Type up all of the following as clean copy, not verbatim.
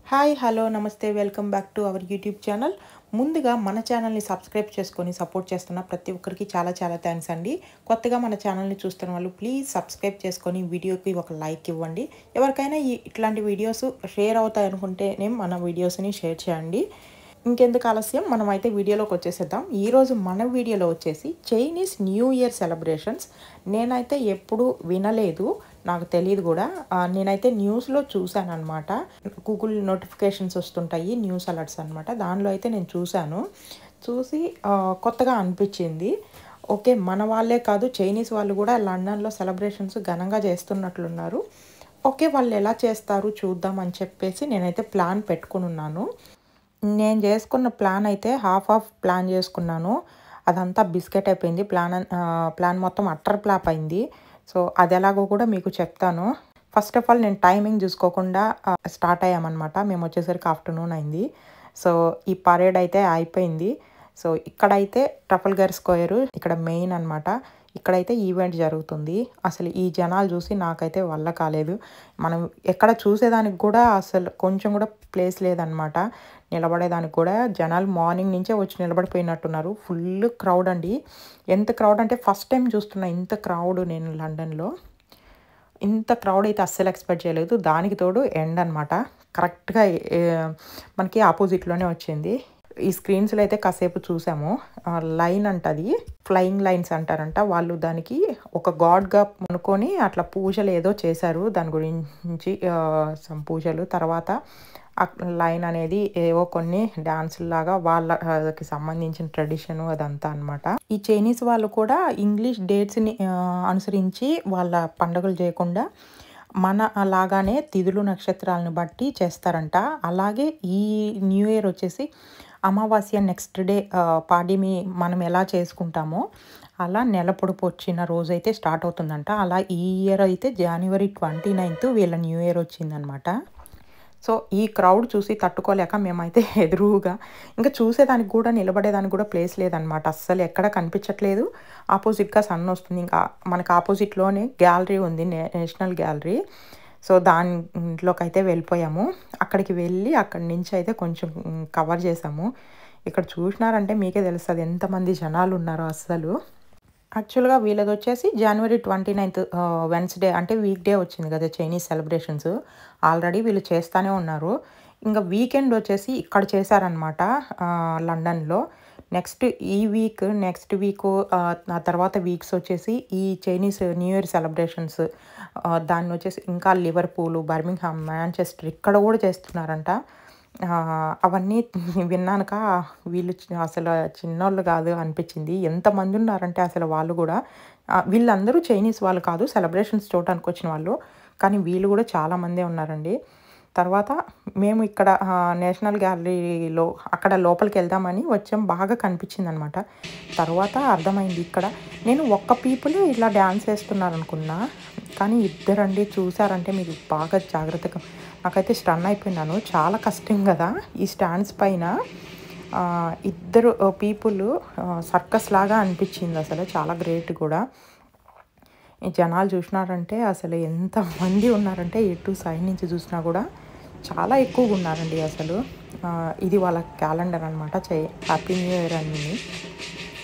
Hi hello నమస్తే welcome back to our YouTube channel. ముందుగా మన ఛానల్ని సబ్స్క్రైబ్ చేసుకొని సపోర్ట్ చేస్తున్న ప్రతి ఒక్కరికి చాలా చాలా థ్యాంక్స్ అండి. కొత్తగా మన ఛానల్ని చూస్తున్న వాళ్ళు ప్లీజ్ సబ్స్క్రైబ్ చేసుకొని వీడియోకి ఒక లైక్ ఇవ్వండి. ఎవరికైనా ఇట్లాంటి వీడియోస్ షేర్ అవుతాయి అనుకుంటేనే మన వీడియోస్ని షేర్ చేయండి. ఇంకెందుకు ఆలస్యం, మనమైతే వీడియోలోకి వచ్చేసేద్దాం. ఈరోజు మన వీడియోలో వచ్చేసి చైనీస్ న్యూ ఇయర్ సెలబ్రేషన్స్. నేనైతే ఎప్పుడు వినలేదు, నాకు తెలియదు కూడా. నేనైతే న్యూస్లో చూశాను అనమాట. గూగుల్ నోటిఫికేషన్స్ వస్తుంటాయి, న్యూస్ అలర్ట్స్ అనమాట. దానిలో అయితే నేను చూసి కొత్తగా అనిపించింది. ఓకే, మన వాళ్ళే కాదు, చైనీస్ వాళ్ళు కూడా లండన్లో సెలబ్రేషన్స్ ఘనంగా చేస్తున్నట్లున్నారు. ఓకే, వాళ్ళు ఎలా చేస్తారు చూద్దాం అని చెప్పేసి నేనైతే ప్లాన్ పెట్టుకుని ఉన్నాను. నేను చేసుకున్న ప్లాన్ అయితే హాఫ్ ప్లాన్ చేసుకున్నాను. అదంతా బిస్కెట్ అయిపోయింది. ప్లాన్ మొత్తం అట్టర్ ఫ్లాప్ అయింది. సో అది ఎలాగో కూడా మీకు చెప్తాను. ఫస్ట్ ఆఫ్ ఆల్ నేను టైమింగ్ చూసుకోకుండా స్టార్ట్ అయ్యామన్నమాట. మేము వచ్చేసరికి ఆఫ్టర్నూన్ అయింది. సో ఈ పరేడ్ అయితే అయిపోయింది. సో ఇక్కడైతే ట్రఫల్గర్ స్క్వేర్ ఇక్కడ మెయిన్ అనమాట. ఇక్కడైతే ఈవెంట్ జరుగుతుంది. అసలు ఈ జనాలు చూసి నాకైతే వల్ల కాలేదు. మనం ఎక్కడ చూసేదానికి కూడా అసలు కొంచెం కూడా ప్లేస్ లేదనమాట. నిలబడేదానికి కూడా జనాలు మార్నింగ్ నుంచే వచ్చి నిలబడిపోయినట్టున్నారు. ఫుల్ క్రౌడ్ అండి. ఎంత క్రౌడ్ అంటే ఫస్ట్ టైం చూస్తున్నా ఇంత క్రౌడ్ నేను లండన్లో. ఇంత క్రౌడ్ అయితే అస్సలు ఎక్స్పెక్ట్ చేయలేదు. దానికి తోడు ఎండ్ అనమాట. కరెక్ట్గా మనకి ఆపోజిట్లోనే వచ్చింది. ఈ స్క్రీన్స్లో అయితే కాసేపు చూసాము. లైన్ అంటది, ఫ్లయింగ్ లైన్స్ అంటారంట. వాళ్ళు దానికి ఒక గాడ్గా అనుకొని అట్లా పూజలు ఏదో చేశారు. దాని గురించి పూజలు తర్వాత ఆ లైన్ అనేది ఏవో కొన్ని డాన్సులాగా వాళ్ళకి సంబంధించిన ట్రెడిషన్ అదంతా అనమాట. ఈ చైనీస్ వాళ్ళు కూడా ఇంగ్లీష్ డేట్స్ని అనుసరించి వాళ్ళ పండుగలు చేయకుండా మన అలాగానే తిథులు నక్షత్రాలను బట్టి చేస్తారంట. అలాగే ఈ న్యూ ఇయర్ వచ్చేసి అమావాస్య నెక్స్ట్ డే పాడ్యమి మనం ఎలా చేసుకుంటామో అలా నెల పొడుపు వచ్చిన రోజు అయితే స్టార్ట్ అవుతుందంట. అలా ఈ ఇయర్ అయితే జనవరి 29th వీళ్ళ న్యూ ఇయర్ వచ్చిందనమాట. సో ఈ క్రౌడ్ చూసి తట్టుకోలేక మేమైతే ఎదురుగా ఇంకా చూసేదానికి కూడా నిలబడేదానికి కూడా ప్లేస్ లేదనమాట. అస్సలు ఎక్కడ కనిపించట్లేదు. ఆపోజిట్గా సన్ వస్తుంది. ఇంకా మనకు ఆపోజిట్లోనే గ్యాలరీ ఉంది, నేషనల్ గ్యాలరీ. సో దాంట్లోకి అయితే వెళ్ళిపోయాము. అక్కడికి వెళ్ళి అక్కడి నుంచి అయితే కొంచెం కవర్ చేసాము. ఇక్కడ చూసినారంటే మీకే తెలుస్తుంది ఎంతమంది జనాలు ఉన్నారో. అస్సలు యాక్చువల్గా వీళ్ళది వచ్చేసి జనవరి 29th వెన్స్డే అంటే వీక్ డే వచ్చింది కదా చైనీస్ సెలబ్రేషన్స్. ఆల్రెడీ వీళ్ళు చేస్తూనే ఉన్నారు. ఇంకా వీకెండ్ వచ్చేసి ఇక్కడ చేశారనమాట లండన్లో. నెక్స్ట్ వీక్ ఆ తర్వాత వీక్స్ వచ్చేసి ఈ చైనీస్ న్యూ ఇయర్ సెలబ్రేషన్స్ దాన్ని వచ్చేసి ఇంకా లివర్పూల్, బర్మింగ్హామ్, మాంచెస్టర్ ఇక్కడ కూడా చేస్తున్నారంట. అవన్నీ విన్నాక వీళ్ళు అసలు చిన్నోళ్ళు కాదు అనిపించింది. ఎంతమంది ఉన్నారంటే అసలు వాళ్ళు కూడా వీళ్ళందరూ చైనీస్ వాళ్ళు కాదు, సెలబ్రేషన్స్ చూడడానికి వచ్చిన వాళ్ళు. కానీ వీళ్ళు కూడా చాలామందే ఉన్నారండి. తర్వాత మేము ఇక్కడ నేషనల్ గ్యాలరీలో అక్కడ లోపలికి వెళ్దామని వచ్చాం. బాగా కనిపించింది అనమాట. తర్వాత అర్థమైంది ఇక్కడ నేను ఒక్క పీపుల్ ఇలా డ్యాన్స్ వేస్తున్నారు అనుకున్నా, కానీ ఇద్దరండి. చూసారంటే మీరు బాగా జాగ్రత్తగా, నాకైతే స్టన్ అయిపోయినాను. చాలా కష్టం కదా ఈ స్టాండ్స్ పైన. ఇద్దరు పీపుల్ సర్కస్ లాగా అనిపించింది. అసలు చాలా గ్రేట్ కూడా. ఈ జనాలు చూసినారంటే అసలు ఎంతమంది ఉన్నారంటే ఎటు సైడ్ నుంచి చూసినా కూడా చాలా ఎక్కువగా ఉన్నారండి. అసలు ఇది వాళ్ళ క్యాలెండర్ అనమాట, హ్యాపీ న్యూ ఇయర్ అని.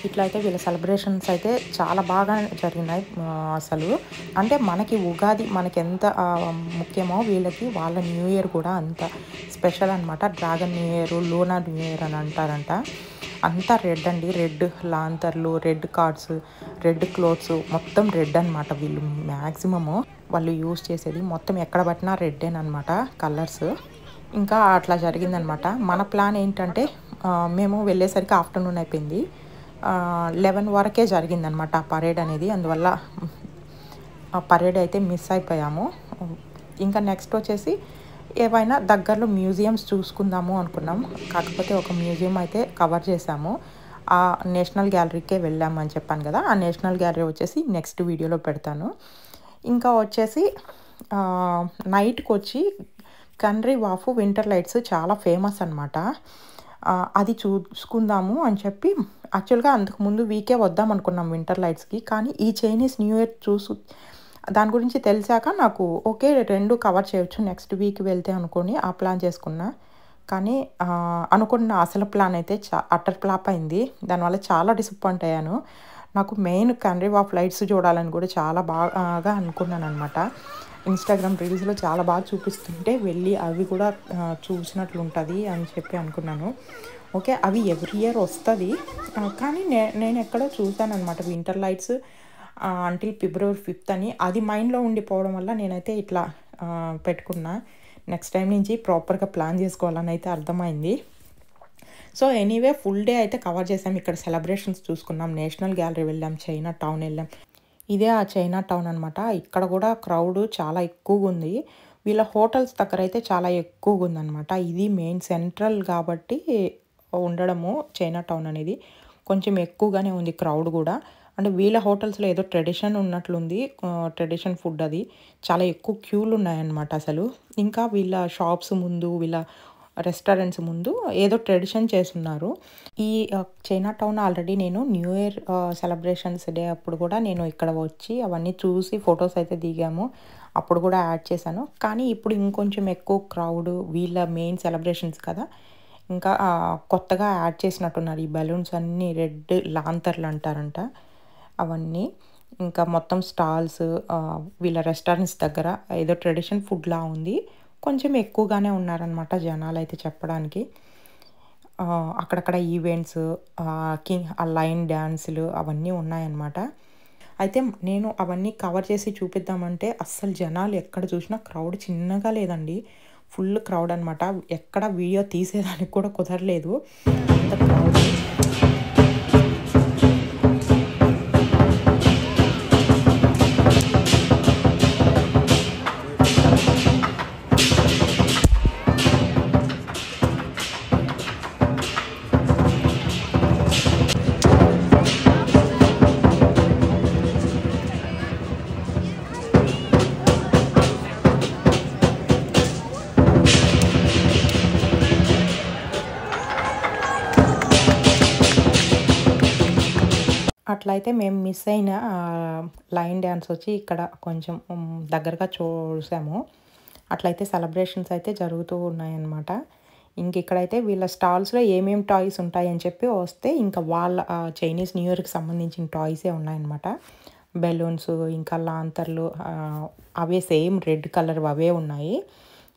ఇట్లా అయితే వీళ్ళ సెలబ్రేషన్స్ అయితే చాలా బాగా జరిగినాయి. అసలు అంటే మనకి ఉగాది మనకి ఎంత ముఖ్యమో వీళ్ళకి వాళ్ళ న్యూ ఇయర్ కూడా అంత స్పెషల్ అనమాట. Dragon new year, lunar new year అని అంటారంట. అంతా రెడ్ అండి. రెడ్ లాంతర్లు, రెడ్ కార్డ్స్, రెడ్ క్లోత్స్, మొత్తం రెడ్ అనమాట. వీళ్ళు మ్యాక్సిమము వాళ్ళు యూజ్ చేసేది మొత్తం ఎక్కడ పట్టినా రెడ్డేనమాట కలర్స్. ఇంకా అట్లా జరిగిందనమాట. మన ప్లాన్ ఏంటంటే మేము వెళ్ళేసరికి ఆఫ్టర్నూన్ అయిపోయింది. 11 వరకే జరిగిందనమాట ఆ పరేడ్ అనేది. అందువల్ల ఆ పరేడ్ అయితే మిస్ అయిపోయాము. ఇంకా నెక్స్ట్ వచ్చేసి ఏవైనా దగ్గరలో మ్యూజియంస్ చూసుకుందాము అనుకున్నాం. కాకపోతే ఒక మ్యూజియం అయితే కవర్ చేసాము. ఆ నేషనల్ గ్యాలరీకే వెళ్ళామని చెప్పాను కదా. ఆ నేషనల్ గ్యాలరీ వచ్చేసి నెక్స్ట్ వీడియోలో పెడతాను. ఇంకా వచ్చేసి నైట్కి వచ్చి కన్రీ వాఫ్ వింటర్ లైట్స్ చాలా ఫేమస్ అనమాట. అది చూసుకుందాము అని చెప్పి యాక్చువల్గా అంతకుముందు వీకే వద్దాం అనుకున్నాం వింటర్ లైట్స్కి. కానీ ఈ చైనీస్ న్యూ ఇయర్ దాని గురించి తెలిసాక నాకు ఓకే 2 కవర్ చేయొచ్చు నెక్స్ట్ వీక్ వెళ్తే అనుకోని ఆ ప్లాన్ చేసుకున్నా. కానీ అనుకున్న అసలు ప్లాన్ అయితే అటర్ ఫ్లాప్ అయింది. దానివల్ల చాలా డిసప్పాయింట్ అయ్యాను. నాకు మెయిన్ కంట్రీ ఆఫ్ లైట్స్ చూడాలని కూడా చాలా బాగా అనుకున్నాననమాట. ఇన్‌స్టాగ్రామ్ రీల్స్‌లో చాలా బాగా చూపిస్తుంటే వెళ్ళి అవి కూడా చూసినట్లుంటది అని చెప్పి అనుకున్నాను. ఓకే. అవి ఎవ్రీ ఇయర్ వస్తది. కానీ నేనెక్కడో చూసాననమాట వింటర్ లైట్స్ అంటిల్ ఫిబ్రవరి 5th అని. అది మైండ్‌లో ఉండిపోవడం వల్ల నేనైతే ఇట్లా పెట్టుకున్నా. నెక్స్ట్ టైమ్ నుంచి ప్రాపర్‌గా ప్లాన్ చేసుకోవాలని అయితే అర్థమైంది. సో, ఎనీవే ఫుల్ డే అయితే కవర్ చేసాం. ఇక్కడ సెలబ్రేషన్స్ చూసుకున్నాం. నేషనల్ గ్యాలరీ వెళ్ళాం. చైనా టౌన్ వెళ్ళాం. ఇదే ఆ చైనా టౌన్ అనమాట. ఇక్కడ కూడా క్రౌడ్ చాలా ఎక్కువగుంది. వీళ్ళ హోటల్స్ దగ్గర అయితే చాలా ఎక్కువగుందనమాట. ఇది మెయిన్ సెంట్రల్ కాబట్టి ఉండడము చైనా టౌన్ అనేది కొంచెం ఎక్కువగానే ఉంది క్రౌడ్ కూడా. అంటే వీళ్ళ హోటల్స్‌లో ఏదో ట్రెడిషన్ ఉన్నట్లుంది. ట్రెడిషన్ ఫుడ్ అది. చాలా ఎక్కువ క్యూలు ఉన్నాయన్నమాట అసలు. ఇంకా వీళ్ళ షాప్స్ ముందు, వీళ్ళ రెస్టారెంట్స్ ముందు ఏదో ట్రెడిషన్ చేసున్నారు. ఈ చైనా టౌన్ ఆల్రెడీ నేను న్యూ ఇయర్ సెలబ్రేషన్స్ డే అప్పుడు కూడా నేను ఇక్కడ వచ్చి అవన్నీ చూసి ఫొటోస్ అయితే దిగాము. అప్పుడు కూడా యాడ్ చేశాను. కానీ ఇప్పుడు ఇంకొంచెం ఎక్కువ క్రౌడ్ వీళ్ళ మెయిన్ సెలబ్రేషన్స్ కదా! ఇంకా కొత్తగా యాడ్ చేసినట్టున్నారు. ఈ బెలూన్స్ అన్నీ రెడ్ లాంతర్లు అంటారంట. అవన్నీ. ఇంకా మొత్తం స్టాల్స్ వీళ్ళ రెస్టారెంట్స్ దగ్గర ఏదో ట్రెడిషన్ ఫుడ్‌లా ఉంది. కొంచెం ఎక్కువగానే ఉన్నారనమాట జనాలైతే చెప్పడానికి. అక్కడక్కడ ఈవెంట్స్ లైన్ డాన్సులు అవన్నీ ఉన్నాయన్నమాట. అయితే నేను అవన్నీ కవర్ చేసి చూపిద్దామంటే అస్సలు జనాలు ఎక్కడ చూసినా క్రౌడ్ చిన్నగా లేదండి. ఫుల్ క్రౌడ్ అనమాట. ఎక్కడ వీడియో తీసేదానికి కూడా కుదరలేదు. అంత క్రౌడ్. అట్లయితే మేము మిస్ అయిన లైన్ డాన్స్ వచ్చి ఇక్కడ కొంచెం దగ్గరగా చూసాము. అట్లయితే సెలబ్రేషన్స్ అయితే జరుగుతూ ఉన్నాయన్నమాట. ఇంక ఇక్కడైతే వీళ్ళ స్టాల్స్‌లో ఏమేమి టాయ్స్ ఉంటాయని చెప్పి వస్తే ఇంకా వాళ్ళ చైనీస్ న్యూ ఇయర్‌కి సంబంధించిన టాయ్సే ఉన్నాయన్నమాట. బెలూన్స్ ఇంకా లాంతర్లు అవే సేమ్ రెడ్ కలర్ అవే ఉన్నాయి.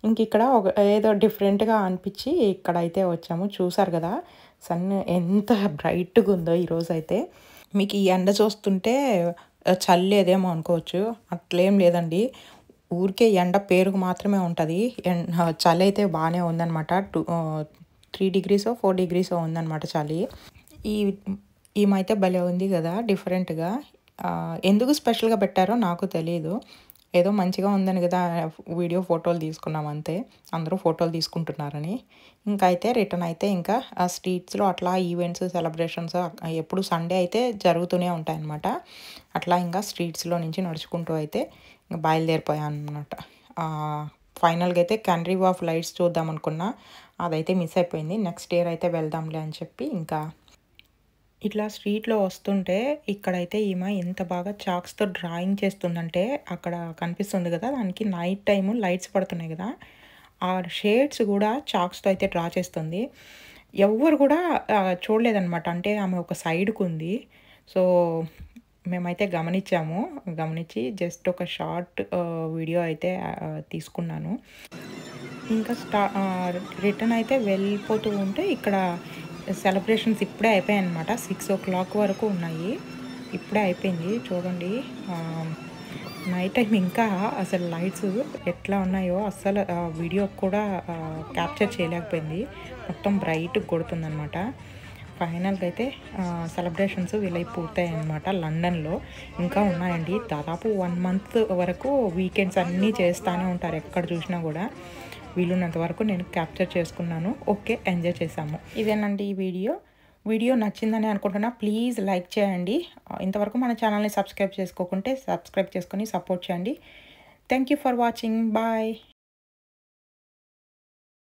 ఇంక ఇక్కడ ఏదో డిఫరెంట్‌గా అనిపించి ఇక్కడైతే వచ్చాము. చూసారు కదా! సన్ ఎంత బ్రైట్‌గా ఉందో ఈరోజైతే. మీకు ఈ ఎండ చూస్తుంటే చల్లేదేమో అనుకోవచ్చు. అట్లేం లేదండి. ఊరికే ఎండ పేరుకు మాత్రమే ఉంటది. చలి అయితే బాగానే ఉందనమాట. 3 డిగ్రీసో 4 డిగ్రీసో ఉందనమాట చలి. ఈమైతే భలే ఉంది కదా డిఫరెంట్‌గా. ఎందుకు స్పెషల్‌గా పెట్టారో నాకు తెలీదు. ఏదో మంచిగా ఉందని కదా వీడియో ఫోటోలు తీసుకున్నాం అంతే. అందరూ ఫోటోలు తీసుకుంటున్నారని. ఇంకా అయితే రిటర్న్ అయితే ఇంకా ఆ స్ట్రీట్స్‌లో అట్లా ఈవెంట్స్, సెలబ్రేషన్స్ ఎప్పుడు సండే అయితే జరుగుతూనే ఉంటాయన్నమాట. అట్లా ఇంకా స్ట్రీట్స్‌లో నుంచి నడుచుకుంటూ అయితే బయలుదేరిపోయానన్నమాట. ఫైనల్‌గా అయితే కంట్రీ ఆఫ్ లైట్స్ చూద్దాం అనుకున్నా. అదైతే మిస్ అయిపోయింది. నెక్స్ట్ ఇయర్ అయితే వెళ్దాంలే అని చెప్పి ఇంకా ఇట్లా స్ట్రీట్‌లో వస్తుంటే ఇక్కడైతే ఈమె ఎంత బాగా చాక్స్‌తో డ్రాయింగ్ చేస్తుందంటే అక్కడ కనిపిస్తుంది కదా! దానికి నైట్ టైమ్ లైట్స్ పడుతున్నాయి కదా! ఆ షేడ్స్ కూడా చాక్స్‌తో అయితే డ్రా చేస్తుంది. ఎవ్వరు కూడా చూడలేదనమాట. అంటే ఆమె ఒక సైడ్‌కుంది. సో, మేమైతే గమనించాము. గమనించి జస్ట్ ఒక షార్ట్ వీడియో అయితే తీసుకున్నాను. ఇంకా రిటర్న్ అయితే వెళ్ళిపోతూ ఉంటే ఇక్కడ సెలబ్రేషన్స్ ఇప్పుడే అయిపోయాయన్నమాట. 6:00 వరకు ఉన్నాయి. ఇప్పుడే అయిపోయింది చూడండి. నైట్ టైం ఇంకా అసలు లైట్స్ ఎట్లా ఉన్నాయో అస్సలు వీడియో కూడా క్యాప్చర్ చేయలేకపోయింది. మొత్తం బ్రైట్‌గా కొడుతుందనమాట. ఫైనల్‌గా అయితే సెలబ్రేషన్స్ వీళ్ళవి పూర్తయ్యాయన్నమాట లండన్‌లో. ఇంకా ఉన్నాయండి. దాదాపు 1 మంత్ వరకు వీకెండ్స్ అన్నీ చేస్తూనే ఉంటారు ఎక్కడ చూసినా కూడా. వీలున్నంత వరకు నేను క్యాప్చర్ చేసుకున్నాను. ఓకే, ఎంజాయ్ చేశాము. ఇదేనండి ఈ వీడియో. వీడియో నచ్చిందని అనుకుంటున్నా. ప్లీజ్ లైక్ చేయండి. ఇంతవరకు మన ఛానల్ని సబ్స్క్రైబ్ చేసుకోకుంటే సబ్స్క్రైబ్ చేసుకొని సపోర్ట్ చేయండి. Thank you for watching. Bye.